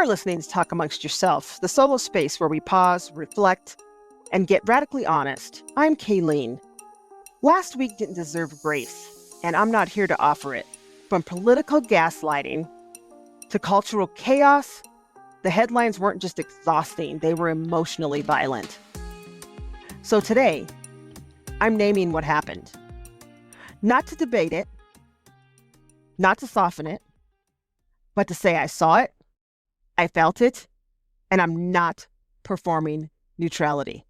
You're listening to Talk Amongst Yourself, the solo space where we pause, reflect, and get radically honest. I'm Kaylene. Last week didn't deserve grace, and I'm not here to offer it. From political gaslighting to cultural chaos, the headlines weren't just exhausting, they were emotionally violent. So today, I'm naming what happened. Not to debate it, not to soften it, but to say I saw it, I felt it, and I'm not performing neutrality.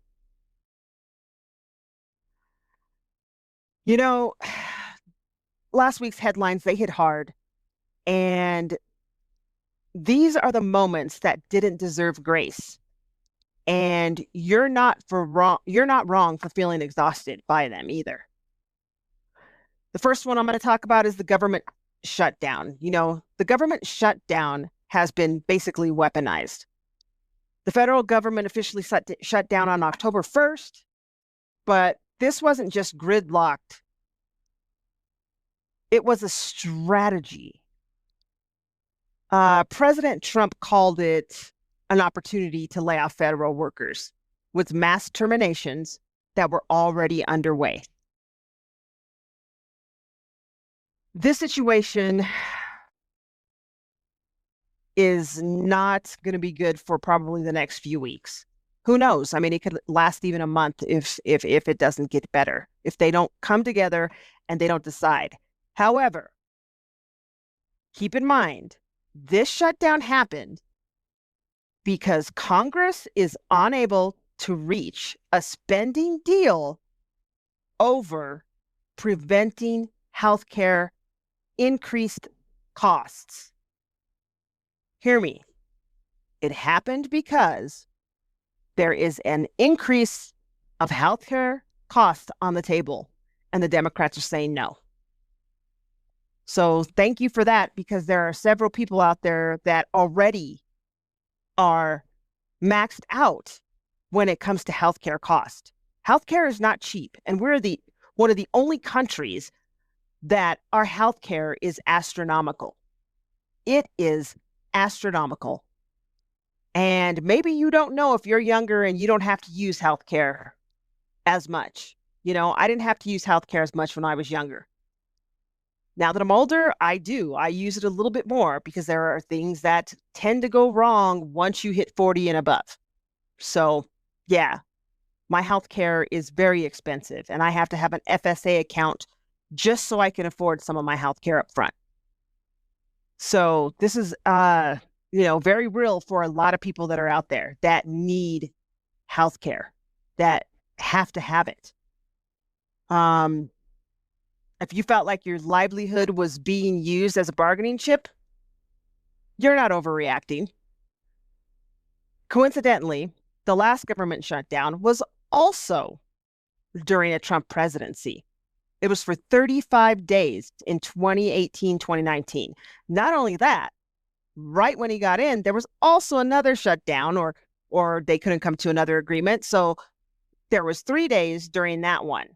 You know, last week's headlines, they hit hard. And these are the moments that didn't deserve grace. And you're not wrong for feeling exhausted by them either. The first one I'm going to talk about is the government shutdown. The government shutdown has been basically weaponized. The federal government officially shut down on October 1st, but this wasn't just gridlocked. It was a strategy. President Trump called it an opportunity to lay off federal workers with mass terminations that were already underway. This situation is not going to be good for probably the next few weeks. Who knows? I mean, it could last even a month if it doesn't get better, if they don't come together and they don't decide. However, keep in mind, this shutdown happened because Congress is unable to reach a spending deal over preventing healthcare increased costs. Hear me. It happened because there is an increase of healthcare costs on the table, and the Democrats are saying no. So thank you for that, because there are several people out there that already are maxed out when it comes to healthcare cost. Healthcare is not cheap, and we're one of the only countries that our healthcare is astronomical. It is astronomical. And maybe you don't know if you're younger and you don't have to use healthcare as much. I didn't have to use healthcare as much when I was younger. Now that I'm older, I do. I use it a little bit more because there are things that tend to go wrong once you hit 40 and above. So, yeah, my healthcare is very expensive, and I have to have an FSA account just so I can afford some of my healthcare up front. So this is, very real for a lot of people that are out there that need healthcare, that have to have it. If you felt like your livelihood was being used as a bargaining chip, you're not overreacting. Coincidentally, the last government shutdown was also during a Trump presidency. It was for 35 days in 2018, 2019. Not only that, right when he got in, there was also another shutdown, or they couldn't come to another agreement. So there was 3 days during that one.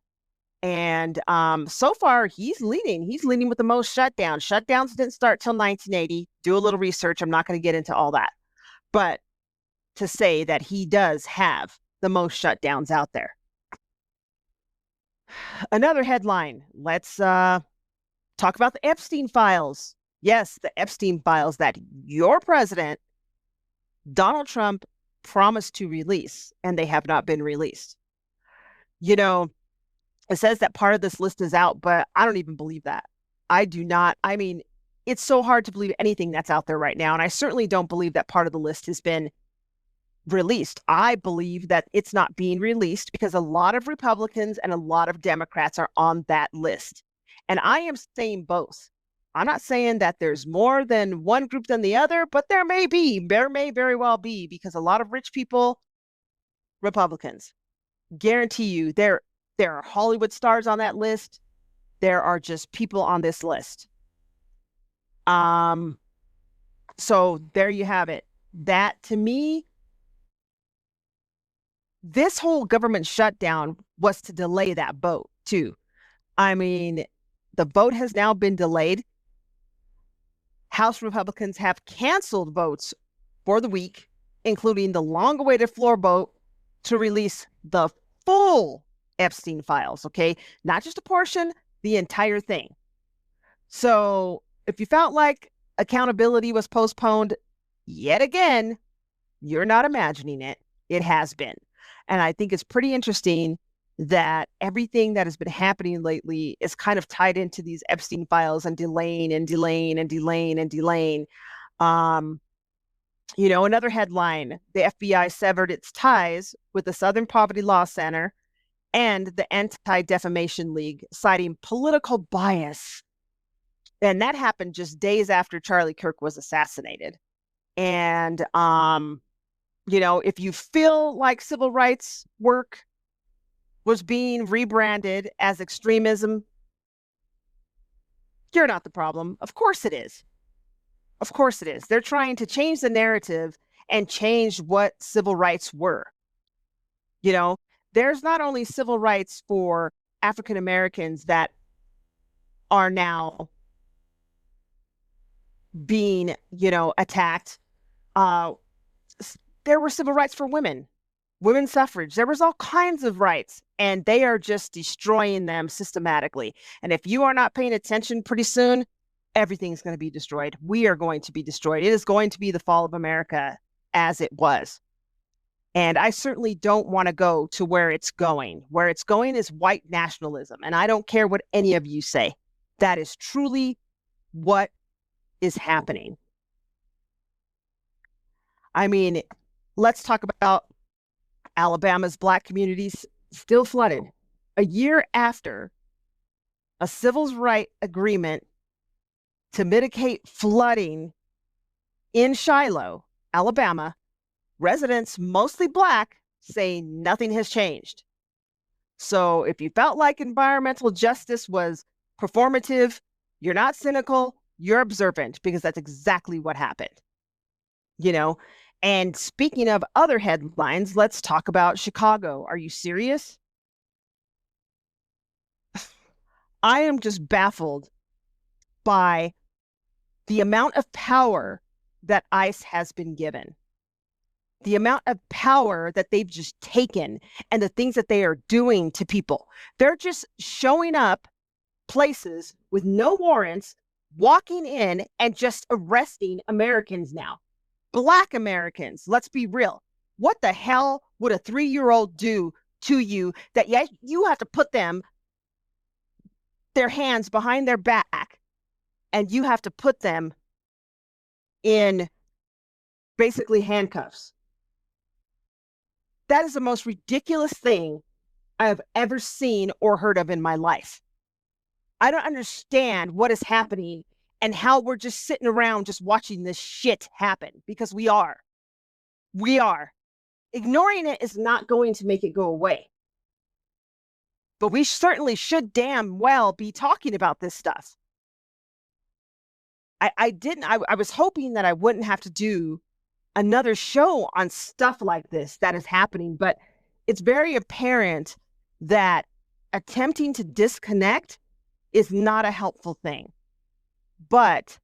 And so far, he's leading. He's leading with the most shutdowns. Shutdowns didn't start till 1980. Do a little research. I'm not going to get into all that. But to say that he does have the most shutdowns out there. Another headline. Let's talk about the Epstein files. Yes, the Epstein files that your president, Donald Trump, promised to release, and they have not been released. It says that part of this list is out, but I don't even believe that. I do not. I mean, it's so hard to believe anything that's out there right now. And I certainly don't believe that part of the list has been released. I believe that it's not being released because a lot of Republicans and a lot of Democrats are on that list. And I am saying both. I'm not saying that there's more than one group than the other, but there may very well be, because a lot of rich people, Republicans, guarantee you there are Hollywood stars on that list. There are just people on this list. So there you have it. That, to me, this whole government shutdown was to delay that vote too. I mean, the vote has now been delayed. House Republicans have canceled votes for the week, including the long-awaited floor vote to release the full Epstein files, okay? Not just a portion, the entire thing. So if you felt like accountability was postponed yet again, you're not imagining it. It has been. And I think it's pretty interesting that everything that has been happening lately is kind of tied into these Epstein files and delaying and delaying and delaying and delaying. Another headline, the FBI severed its ties with the Southern Poverty Law Center and the Anti-Defamation League, citing political bias. And that happened just days after Charlie Kirk was assassinated. And, if you feel like civil rights work was being rebranded as extremism, you're not the problem. Of course it is. Of course it is. They're trying to change the narrative and change what civil rights were. There's not only civil rights for African Americans that are now being, attacked. There were civil rights for women, women's suffrage. There was all kinds of rights, and they are just destroying them systematically. And if you are not paying attention pretty soon, everything's going to be destroyed. We are going to be destroyed. It is going to be the fall of America as it was. And I certainly don't want to go to where it's going. Where it's going is white nationalism. And I don't care what any of you say. That is truly what is happening. I mean, let's talk about Alabama's Black communities still flooded. A year after a civil rights agreement to mitigate flooding in Shiloh, Alabama, residents, mostly Black, say nothing has changed. So if you felt like environmental justice was performative, you're not cynical, you're observant, because that's exactly what happened. And speaking of other headlines, let's talk about Chicago. Are you serious? I am just baffled by the amount of power that ICE has been given, the amount of power that they've just taken, and the things that they are doing to people. They're just showing up places with no warrants, walking in and just arresting Americans now. Black Americans, let's be real. What the hell would a 3-year-old do to you that you have to put their hands behind their back, and you have to put them in basically handcuffs? That is the most ridiculous thing I've ever seen or heard of in my life. I don't understand what is happening and how we're just sitting around just watching this shit happen, because we are. We are. Ignoring it is not going to make it go away. But we certainly should damn well be talking about this stuff. I was hoping that I wouldn't have to do another show on stuff like this that is happening, but it's very apparent that attempting to disconnect is not a helpful thing. But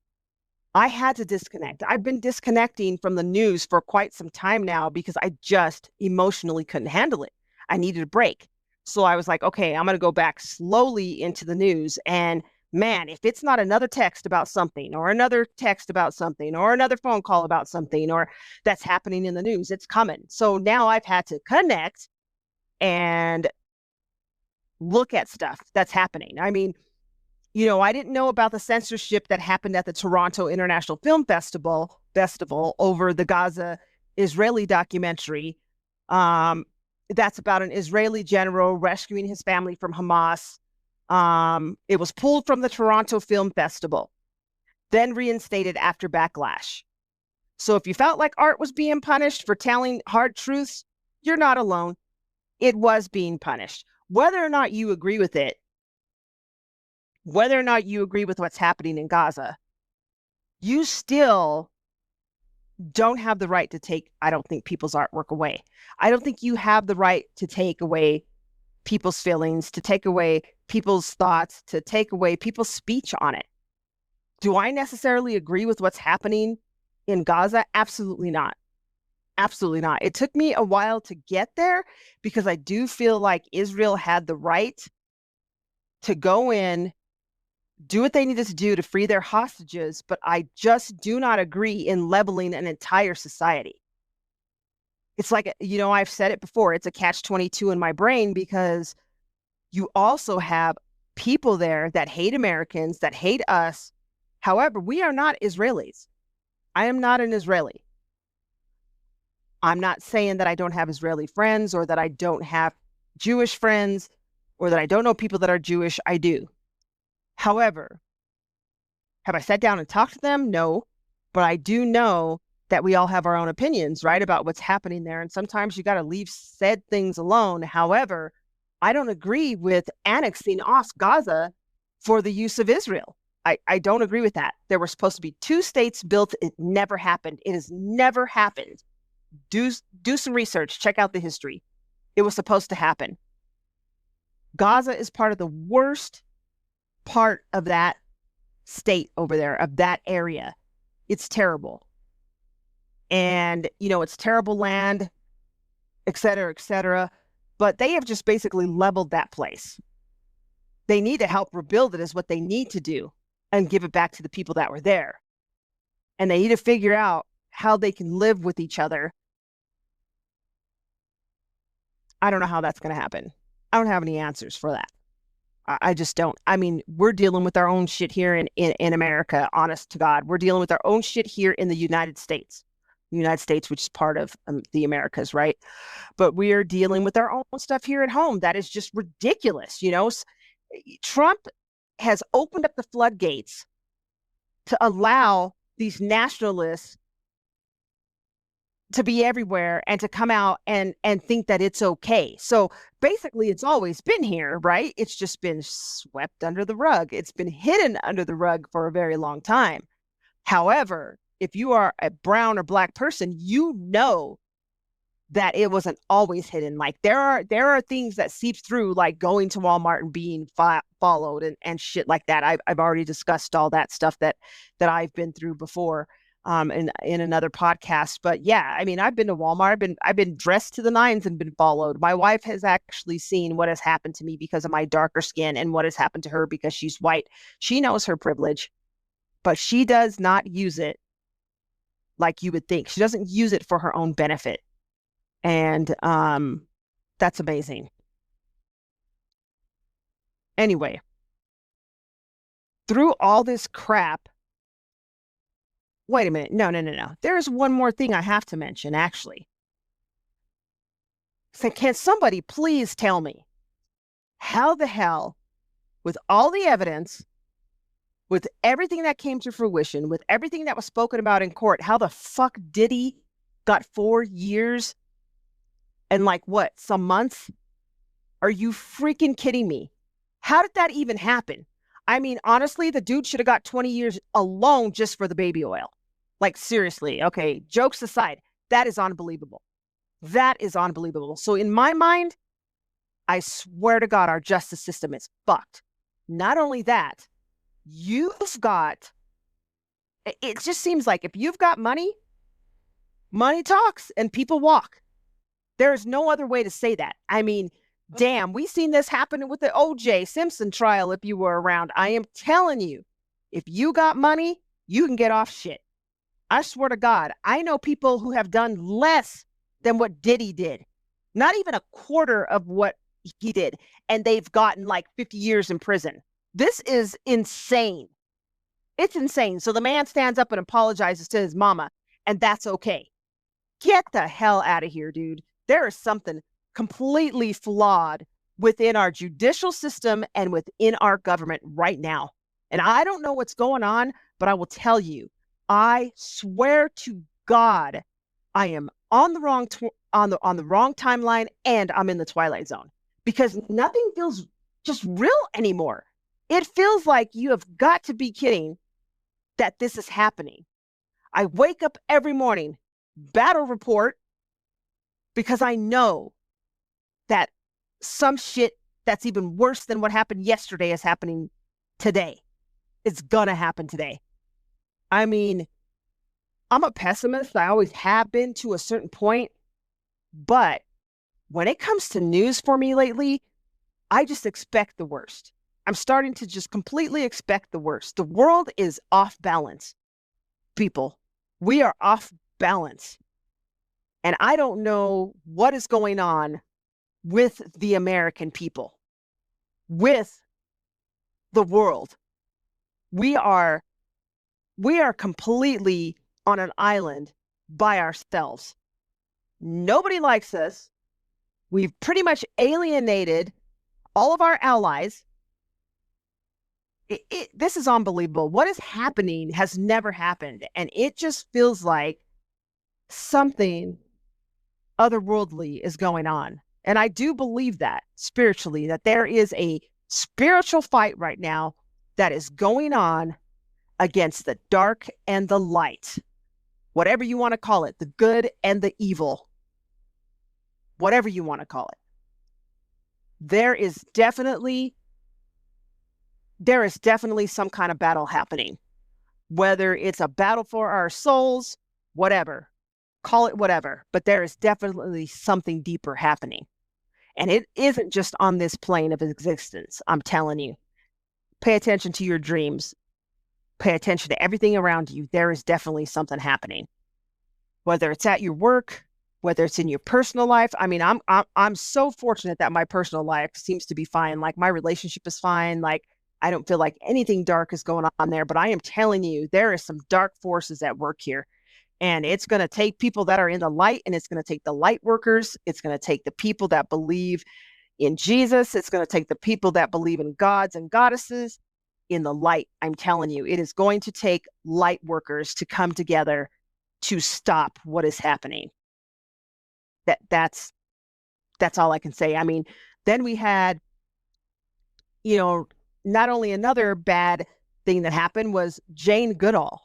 I had to disconnect. I've been disconnecting from the news for quite some time now because I just emotionally couldn't handle it. I needed a break. So I was like, okay, I'm going to go back slowly into the news. And man, if it's not another text about something, or another text about something, or another phone call about something, or that's happening in the news, it's coming. So now I've had to connect and look at stuff that's happening. I mean, I didn't know about the censorship that happened at the Toronto International Film Festival over the Gaza Israeli documentary. That's about an Israeli general rescuing his family from Hamas. It was pulled from the Toronto Film Festival, then reinstated after backlash. So if you felt like art was being punished for telling hard truths, you're not alone. It was being punished. Whether or not you agree with it, whether or not you agree with what's happening in Gaza, you still don't have the right to take, I don't think, people's artwork away. I don't think you have the right to take away people's feelings, to take away people's thoughts, to take away people's speech on it. Do I necessarily agree with what's happening in Gaza? Absolutely not. Absolutely not. It took me a while to get there because I do feel like Israel had the right to go in, do what they needed to do to free their hostages, but I just do not agree in leveling an entire society. It's like, I've said it before, it's a catch-22 in my brain because you also have people there that hate Americans, that hate us. However, we are not Israelis. I am not an Israeli. I'm not saying that I don't have Israeli friends or that I don't have Jewish friends or that I don't know people that are Jewish. I do. However, have I sat down and talked to them? No. But I do know that we all have our own opinions, right, about what's happening there. And sometimes you got to leave said things alone. However, I don't agree with annexing off Gaza for the use of Israel. I don't agree with that. There were supposed to be two states built. It never happened. It has never happened. Do some research. Check out the history. It was supposed to happen. Gaza is part of the worst part of that state over there, of that area. It's terrible. And, it's terrible land, et cetera, et cetera. But they have just basically leveled that place. They need to help rebuild it is what they need to do and give it back to the people that were there. And they need to figure out how they can live with each other. I don't know how that's going to happen. I don't have any answers for that. I just don't. I mean, we're dealing with our own shit here in America, honest to God. We're dealing with our own shit here in the United States. Which is part of the Americas, right? But we are dealing with our own stuff here at home. That is just ridiculous. Trump has opened up the floodgates to allow these nationalists to be everywhere and to come out and think that it's okay. So basically it's always been here, right? It's just been swept under the rug. It's been hidden under the rug for a very long time. However, if you are a brown or black person, you know that it wasn't always hidden. Like there are things that seep through, like going to Walmart and being followed and shit like that. I've already discussed all that stuff that I've been through before in another podcast. But yeah, I mean, I've been to Walmart. I've been dressed to the nines and been followed. My wife has actually seen what has happened to me because of my darker skin and what has happened to her because she's white. She knows her privilege, but she does not use it like you would think. She doesn't use it for her own benefit. And that's amazing. Anyway, through all this crap, wait a minute. No. There's one more thing I have to mention, actually. So can somebody please tell me how the hell, with all the evidence, with everything that came to fruition, with everything that was spoken about in court, how the fuck Diddy got 4 years and some months? Are you freaking kidding me? How did that even happen? I mean, honestly, the dude should have got 20 years alone just for the baby oil. Like, seriously. Okay, jokes aside, that is unbelievable. That is unbelievable. So in my mind, I swear to God, our justice system is fucked. Not only that, it just seems like if you've got money, money talks and people walk. There is no other way to say that. I mean, damn, we seen this happen with the O.J. Simpson trial if you were around. I am telling you, if you got money, you can get off shit. I swear to God, I know people who have done less than what Diddy did. Not even a quarter of what he did. And they've gotten 50 years in prison. This is insane. It's insane. So the man stands up and apologizes to his mama, and that's okay. Get the hell out of here, dude. There is something completely flawed within our judicial system and within our government right now. And I don't know what's going on, but I will tell you, I swear to God, I am on the wrong on the wrong timeline, and I'm in the twilight zone because nothing feels just real anymore. It feels like you have got to be kidding that this is happening. I wake up every morning, battle report, because I know that some shit that's even worse than what happened yesterday is happening today. It's gonna happen today. I mean, I'm a pessimist. I always have been to a certain point. But when it comes to news for me lately, I just expect the worst. I'm starting to just completely expect the worst. The world is off balance, people. We are off balance. And I don't know what is going on with the American people, with the world. We are we are completely on an island by ourselves. Nobody likes us. We've pretty much alienated all of our allies. This is unbelievable. What is happening has never happened. And it just feels like something otherworldly is going on. And I do believe that spiritually, that there is a spiritual fight right now that is going on against the dark and the light, whatever you want to call it, the good and the evil, whatever you want to call it. There is definitely some kind of battle happening, whether it's a battle for our souls, whatever, call it whatever, but there is definitely something deeper happening. And it isn't just on this plane of existence. I'm telling you, pay attention to your dreams, pay attention to everything around you. There is definitely something happening, whether it's at your work, whether it's in your personal life. I mean, I'm so fortunate that my personal life seems to be fine. Like my relationship is fine. Like I don't feel like anything dark is going on there, but I am telling you, there is some dark forces at work here. And it's going to take people that are in the light, and it's going to take the light workers. It's going to take the people that believe in Jesus. It's going to take the people that believe in gods and goddesses in the light. I'm telling you, it is going to take light workers to come together to stop what is happening. That's all I can say. I mean, then we had, not only another bad thing that happened was Jane Goodall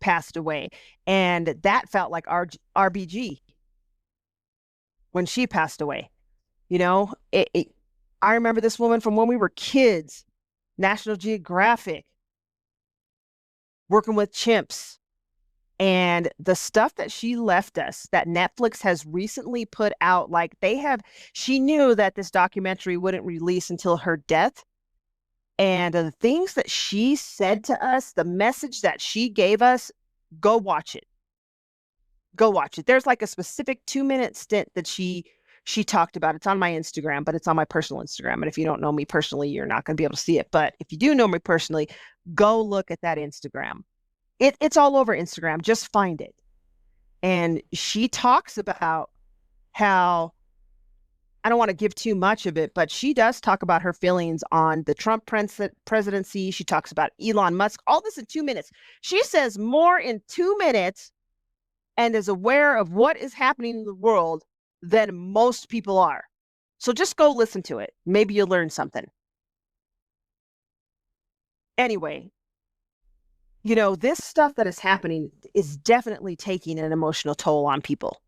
passed away. And that felt like RBG when she passed away. I remember this woman from when we were kids, National Geographic, working with chimps. And the stuff that she left us, that Netflix has recently put out, she knew that this documentary wouldn't release until her death. And the things that she said to us, the message that she gave us, go watch it. Go watch it. There's like a specific 2-minute stint that she talked about. It's on my Instagram, but it's on my personal Instagram. And if you don't know me personally, you're not going to be able to see it. But if you do know me personally, go look at that Instagram. It's all over Instagram. Just find it. And she talks about how, I don't want to give too much of it, but she does talk about her feelings on the Trump presidency. She talks about Elon Musk, all this in 2 minutes. She says more in 2 minutes and is aware of what is happening in the world than most people are. So just go listen to it. Maybe you'll learn something. Anyway, this stuff that is happening is definitely taking an emotional toll on people.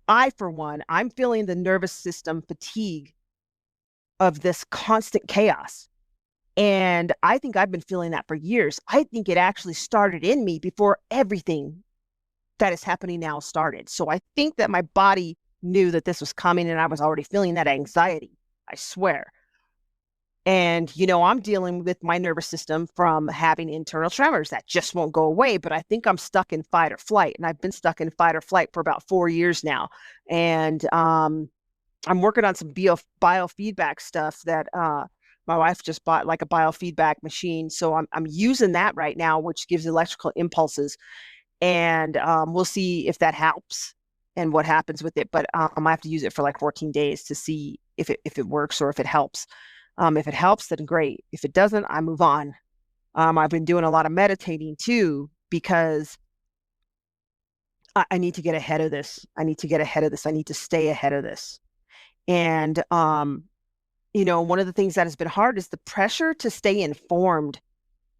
I, for one, I'm feeling the nervous system fatigue of this constant chaos. And I think I've been feeling that for years. I think it actually started in me before everything that is happening now started. So I think that my body knew that this was coming, and I was already feeling that anxiety, I swear. And, I'm dealing with my nervous system from having internal tremors that just won't go away. But I think I'm stuck in fight or flight. And I've been stuck in fight or flight for about 4 years now. And I'm working on some biofeedback stuff that my wife just bought, like a biofeedback machine. So I'm using that right now, which gives electrical impulses. And we'll see if that helps and what happens with it. But I have to use it for like 14 days to see if it works or if it helps. If it helps, then great. If it doesn't, I move on. I've been doing a lot of meditating too, because I need to get ahead of this. I need to stay ahead of this. And, one of the things that has been hard is the pressure to stay informed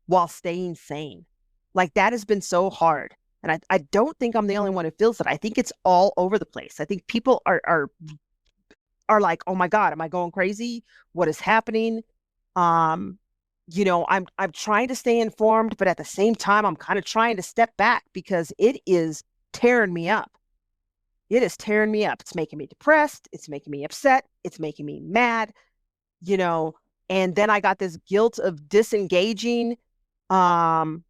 while staying sane. Like that has been so hard. And I don't think I'm the only one who feels it. I think it's all over the place. I think people are like, oh my God, am I going crazy? What is happening? I'm trying to stay informed, but at the same time, I'm kind of trying to step back because it is tearing me up. It is tearing me up. It's making me depressed. It's making me upset. It's making me mad, you know, and then I got this guilt of disengaging. Um,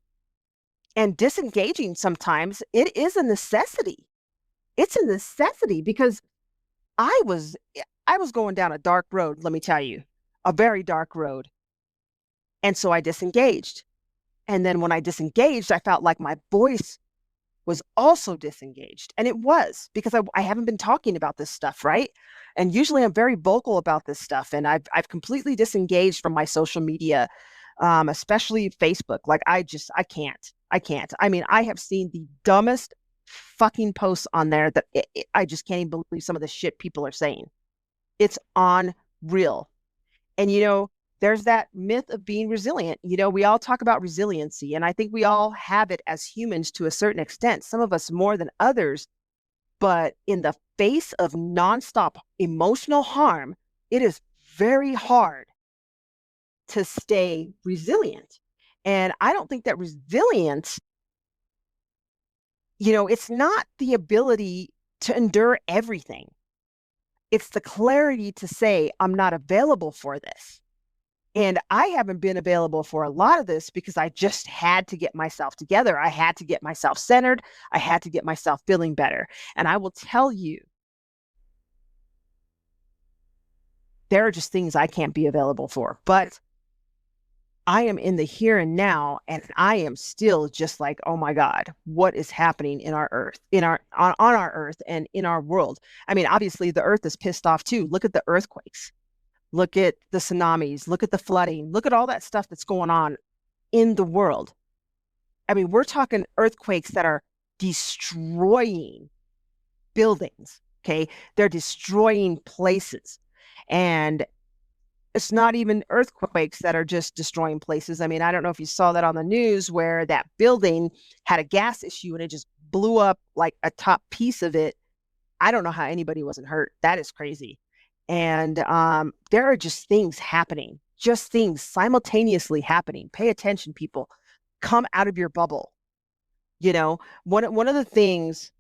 and disengaging sometimes it is a necessity. It's a necessity because I was I was going down a dark road, let me tell you, a very dark road. And so I disengaged. And then when I disengaged, I felt like my voice was also disengaged. And it was because I haven't been talking about this stuff, right? And usually I'm very vocal about this stuff. And I've completely disengaged from my social media, especially Facebook. Like I can't. I can't. I mean, I have seen the dumbest fucking posts on there that I just can't even believe some of the shit people are saying. It's on real. And there's that myth of being resilient. We all talk about resiliency, and I think we all have it as humans to a certain extent, some of us more than others. But in the face of nonstop emotional harm, it is very hard to stay resilient. And I don't think that resilience, it's not the ability to endure everything. It's the clarity to say, I'm not available for this. And I haven't been available for a lot of this because I just had to get myself together. I had to get myself centered. I had to get myself feeling better. And I will tell you, there are just things I can't be available for. But I am in the here and now, and I am still just like, oh my God, what is happening in our earth, on our earth and in our world? I mean, obviously the earth is pissed off too. Look at the earthquakes. Look at the tsunamis, look at the flooding, look at all that stuff that's going on in the world. I mean, we're talking earthquakes that are destroying buildings, okay? They're destroying places. And it's not even earthquakes that are just destroying places. I mean, I don't know if you saw that on the news where that building had a gas issue and it just blew up like a top piece of it. I don't know how anybody wasn't hurt. That is crazy. And there are just things happening, just things simultaneously happening. Pay attention, people. Come out of your bubble. One of the things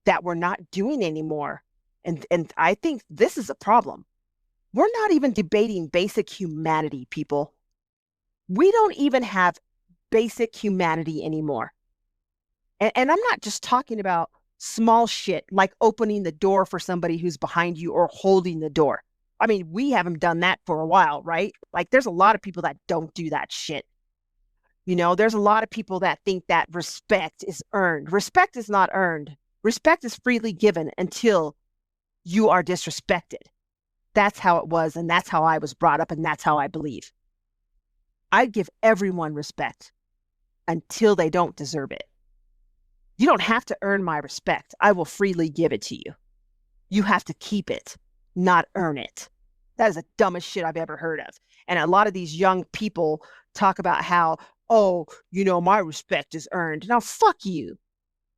that we're not doing anymore, and I think this is a problem. We're not even debating basic humanity, people. We don't even have basic humanity anymore. And I'm not just talking about small shit like opening the door for somebody who's behind you or holding the door. I mean, we haven't done that for a while, right? Like there's a lot of people that don't do that shit. There's a lot of people that think that respect is earned. Respect is not earned. Respect is freely given until you are disrespected. That's how it was, and that's how I was brought up, and that's how I believe. I give everyone respect until they don't deserve it. You don't have to earn my respect. I will freely give it to you. You have to keep it, not earn it. That is the dumbest shit I've ever heard of. And a lot of these young people talk about how, oh, my respect is earned. Now, fuck you.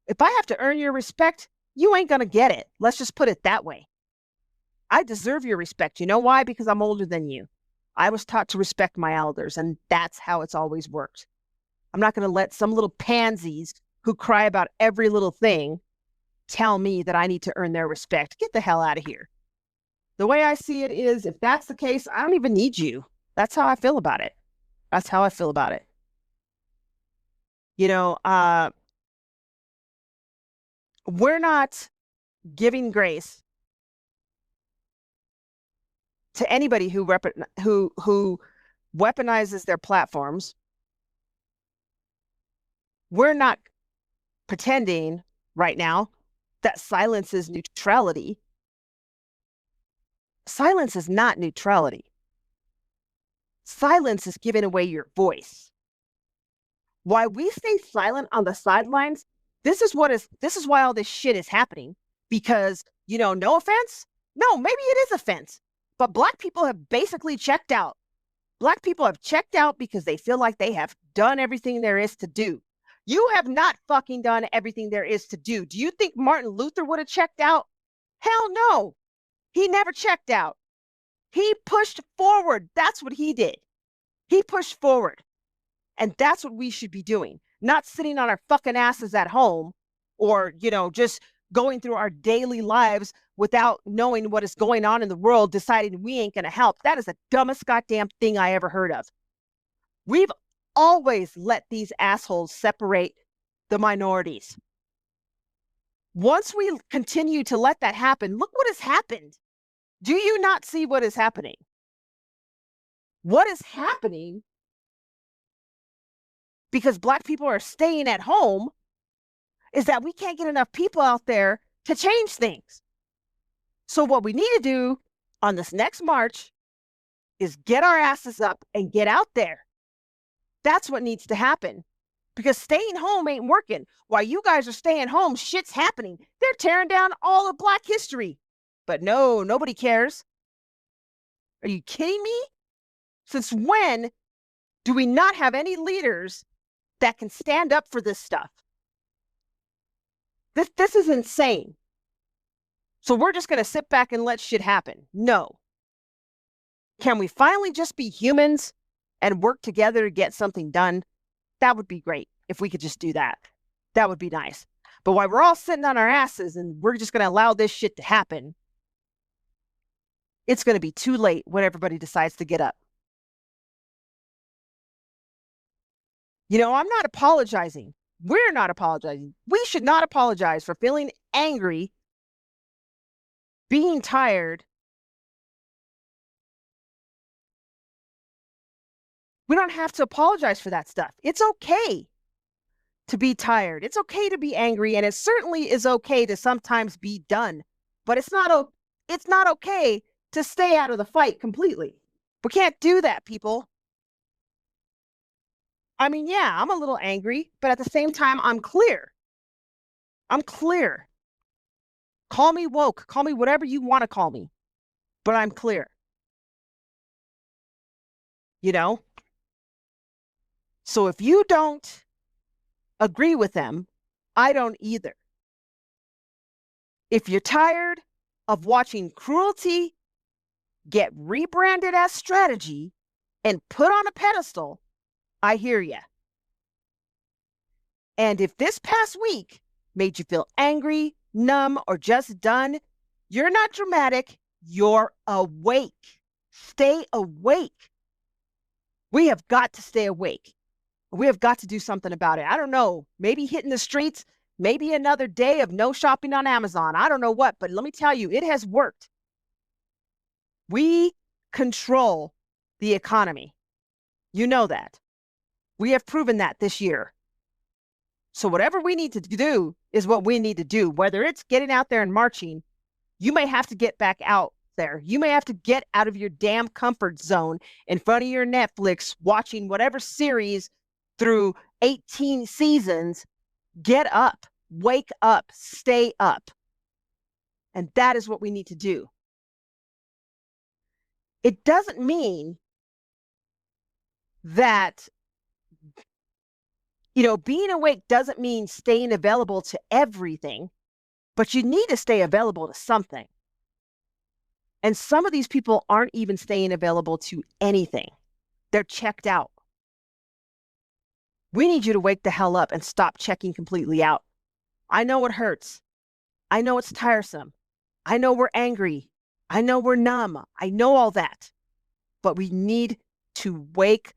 If I have to earn your respect, you ain't going to get it. Let's just put it that way. I deserve your respect. You know why? Because I'm older than you. I was taught to respect my elders, and that's how it's always worked. I'm not going to let some little pansies who cry about every little thing tell me that I need to earn their respect. Get the hell out of here. The way I see it is, if that's the case, I don't even need you. That's how I feel about it. That's how I feel about it. We're not giving grace to anybody who weaponizes their platforms. We're not pretending right now that silence is neutrality. Silence is not neutrality. Silence is giving away your voice. Why we stay silent on the sidelines, this is why all this shit is happening. Because, no offense. No, maybe it is offense. But Black people have basically checked out. Black people have checked out because they feel like they have done everything there is to do. You have not fucking done everything there is to do. Do you think Martin Luther would have checked out? Hell no. He never checked out. He pushed forward. That's what he did. He pushed forward. And that's what we should be doing, not sitting on our fucking asses at home or, just going through our daily lives without knowing what is going on in the world, deciding we ain't going to help. That is the dumbest goddamn thing I ever heard of. We've always let these assholes separate the minorities. Once we continue to let that happen, look what has happened. Do you not see what is happening? What is happening? Because Black people are staying at home, is that we can't get enough people out there to change things. So what we need to do on this next march is get our asses up and get out there. That's what needs to happen, because staying home ain't working. While you guys are staying home, shit's happening. They're tearing down all of Black history. But no, nobody cares. Are you kidding me? Since when do we not have any leaders that can stand up for this stuff? This is insane. So we're just going to sit back and let shit happen? No. Can we finally just be humans and work together to get something done? That would be great if we could just do that. That would be nice. But while we're all sitting on our asses and we're just going to allow this shit to happen, it's going to be too late when everybody decides to get up. I'm not apologizing. We're not apologizing. We should not apologize for feeling angry, being tired. We don't have to apologize for that stuff. It's okay to be tired. It's okay to be angry. And it certainly is okay to sometimes be done. But it's not okay to stay out of the fight completely. We can't do that, people. I mean, yeah, I'm a little angry, but at the same time, I'm clear. I'm clear. Call me woke. Call me whatever you want to call me. But I'm clear. So if you don't agree with them, I don't either. If you're tired of watching cruelty get rebranded as strategy and put on a pedestal, I hear you. And if this past week made you feel angry, numb, or just done, you're not dramatic. You're awake. Stay awake. We have got to stay awake. We have got to do something about it. I don't know, maybe hitting the streets, maybe another day of no shopping on Amazon. I don't know what, but let me tell you, it has worked. We control the economy. You know that. We have proven that this year. So whatever we need to do is what we need to do, whether it's getting out there and marching. You may have to get back out there. You may have to get out of your damn comfort zone in front of your Netflix, watching whatever series through 18 seasons. Get up, wake up, stay up. And that is what we need to do. It doesn't mean that, being awake doesn't mean staying available to everything, but you need to stay available to something. And some of these people aren't even staying available to anything. They're checked out. We need you to wake the hell up and stop checking completely out. I know it hurts. I know it's tiresome. I know we're angry. I know we're numb. I know all that. But we need to wake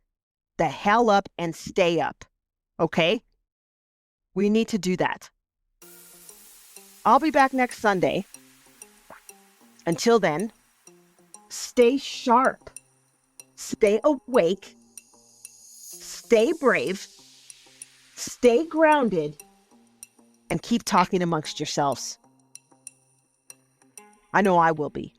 the hell up and stay up. Okay? We need to do that. I'll be back next Sunday. Until then, stay sharp, stay awake, stay brave, stay grounded, and keep talking amongst yourselves. I know I will be.